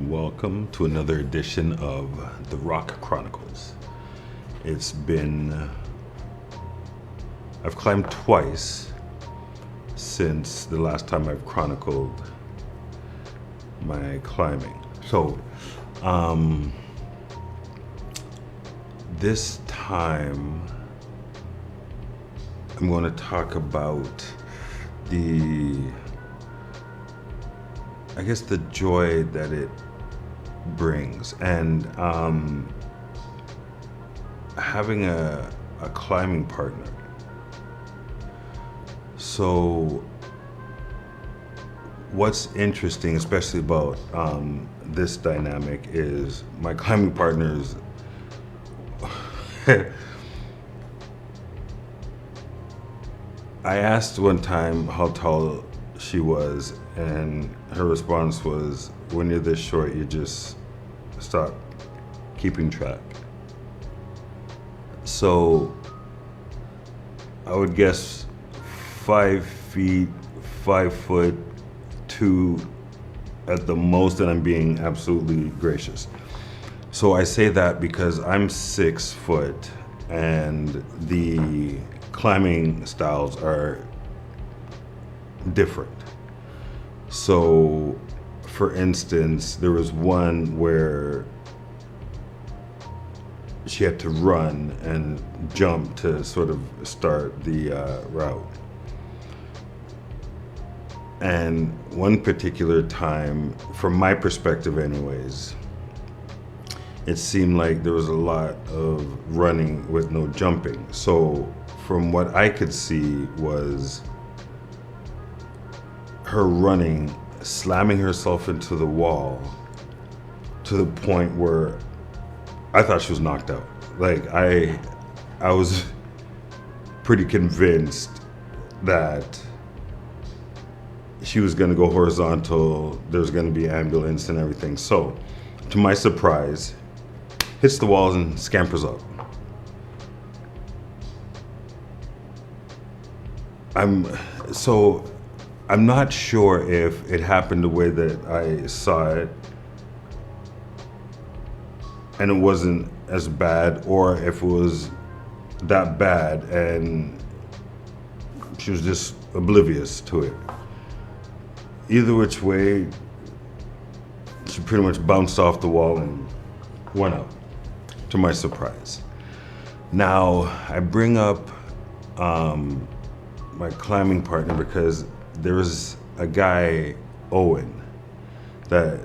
Welcome to another edition of the Chronicles. It's been, I've climbed twice since the last time I've chronicled my climbing. So, this time I'm going to talk about the joy that it brings, and having a climbing partner. So what's interesting, especially about this dynamic, is my climbing partners I asked one time how tall she was, and her response was, when you're this short, you just stop keeping track. So I would guess 5 feet, 5'2" at the most, and I'm being absolutely gracious. So I say that because I'm 6 foot, and the climbing styles are different. So, for instance, there was one where she had to run and jump to sort of start the route. And one particular time, from my perspective anyways, it seemed like there was a lot of running with no jumping. So from what I could see was her running, slamming herself into the wall to the point where I thought she was knocked out. Like I was pretty convinced that she was gonna go horizontal, there's gonna be ambulance and everything. So, to my surprise, hits the walls and scampers up. I'm not sure if it happened the way that I saw it and it wasn't as bad, or if it was that bad and she was just oblivious to it. Either which way, she pretty much bounced off the wall and went up, to my surprise. Now, I bring up my climbing partner because there was a guy, Owen, that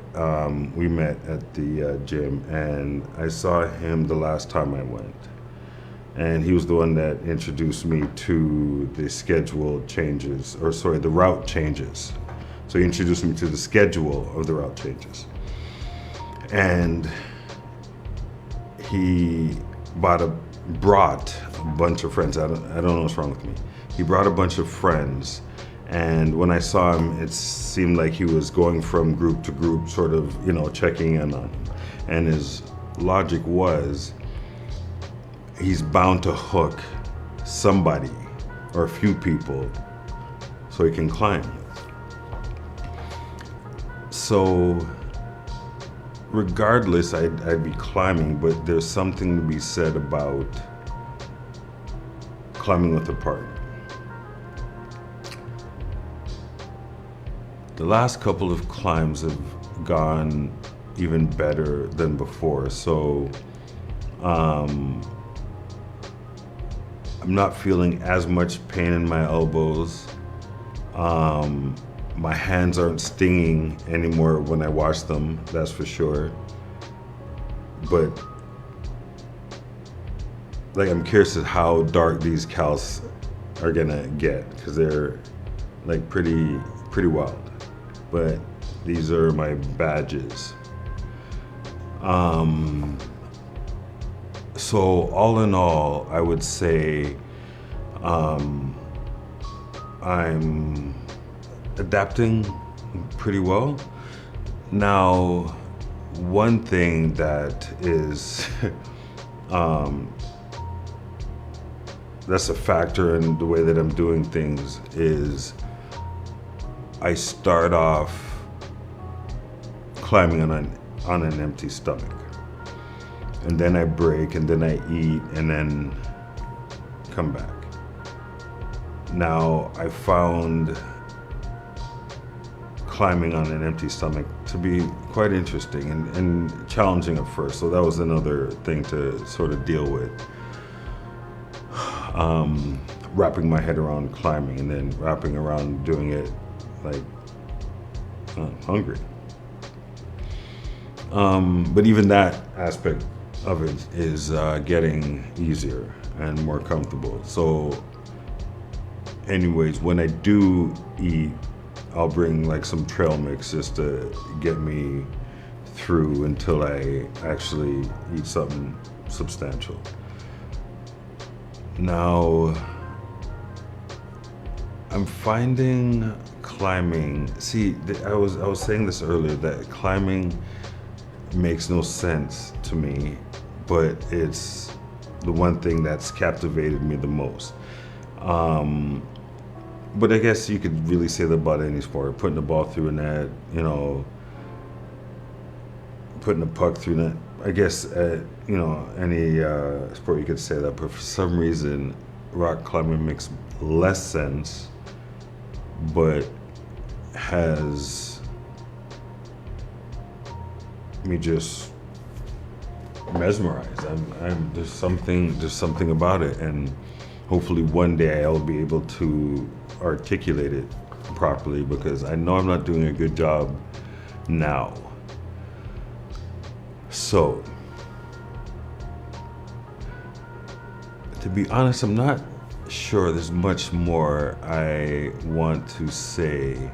we met at the gym, and I saw him the last time I went. And he was the one that introduced me to the the route changes. So he introduced me to the schedule of the route changes. And he brought a bunch of friends. I don't know what's wrong with me. He brought a bunch of friends, and when I saw him, it seemed like he was going from group to group, sort of, checking in on him. And his logic was, he's bound to hook somebody or a few people so he can climb. So regardless, I'd be climbing, but there's something to be said about climbing with a partner. The last couple of climbs have gone even better than before, so I'm not feeling as much pain in my elbows. My hands aren't stinging anymore when I wash them, that's for sure. But I'm curious at how dark these cals are gonna get, because they're pretty wild. But these are my badges. So all in all, I would say I'm adapting pretty well. Now, one thing that is that's a factor in the way that I'm doing things is I start off climbing on an empty stomach. And then I break, and then I eat, and then come back. Now, I found climbing on an empty stomach to be quite interesting and challenging at first. So that was another thing to sort of deal with. Wrapping my head around climbing and then wrapping around doing it like hungry. But even that aspect of it is getting easier and more comfortable. So anyways, when I do eat, I'll bring like some trail mix just to get me through until I actually eat something substantial. Now, I'm finding climbing, I was saying this earlier, that climbing makes no sense to me, but it's the one thing that's captivated me the most. But I guess you could really say that about any sport. Putting the ball through a net, putting a puck through net. I guess any sport you could say that. But for some reason, rock climbing makes less sense, but has me just mesmerized. There's something about it, and hopefully one day I'll be able to articulate it properly, because I know I'm not doing a good job now. So, to be honest, I'm not sure there's much more I want to say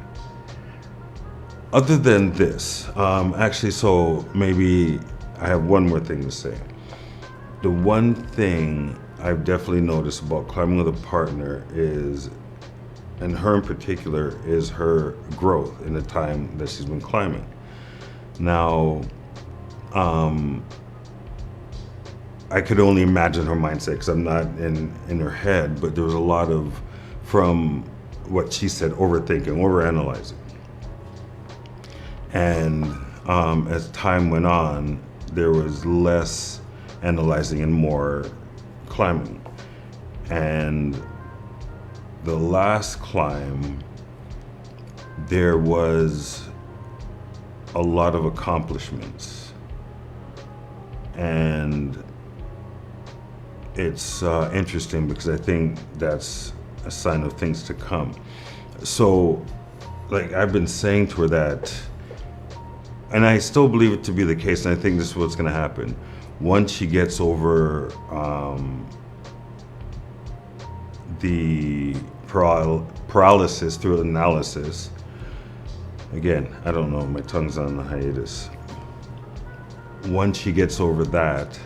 other than this. Actually, so maybe I have one more thing to say. The one thing I've definitely noticed about climbing with a partner is, and her in particular, is her growth in the time that she's been climbing. Now, I could only imagine her mindset because I'm not in her head, but there was a lot of, from what she said, overthinking, overanalyzing. And as time went on, there was less analyzing and more climbing. And the last climb, there was a lot of accomplishments. And it's interesting because I think that's a sign of things to come. So, like I've been saying to her that, and I still believe it to be the case, and I think this is what's gonna happen. Once she gets over the paralysis through analysis, again, I don't know, my tongue's on the hiatus. Once she gets over that,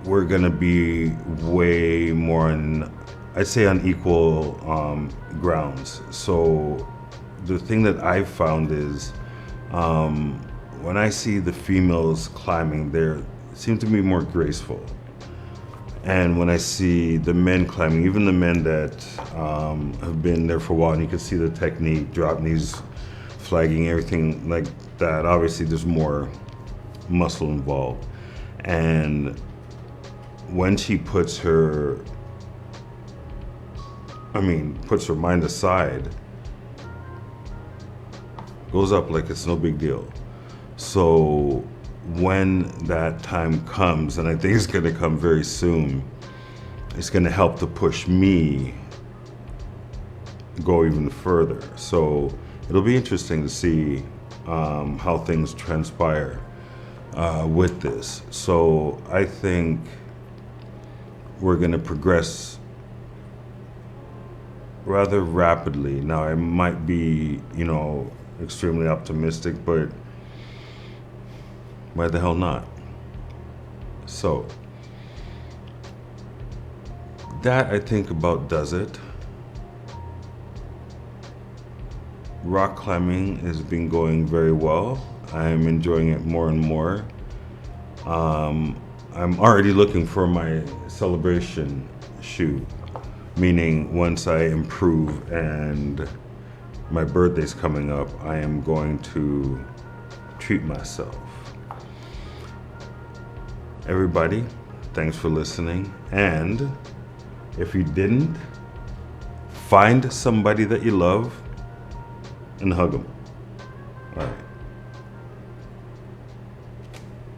we're gonna be way more I'd say on equal grounds. So the thing that I've found is when I see the females climbing, they seem to be more graceful. And when I see the men climbing, even the men that have been there for a while, and you can see the technique, drop knees, flagging, everything like that, obviously there's more muscle involved. And when she puts her mind aside, goes up like it's no big deal. So when that time comes, and I think it's gonna come very soon, it's gonna help to push me go even further. So it'll be interesting to see how things transpire with this. So I think we're gonna progress rather rapidly. Now I might be, extremely optimistic, but why the hell not? So that, I think, about does it. Rock climbing has been going very well. I'm enjoying it more and more. I'm already looking for my celebration shoe, meaning once I improve and my birthday's coming up, I am going to treat myself. Everybody, thanks for listening. And if you didn't, find somebody that you love and hug them. All right.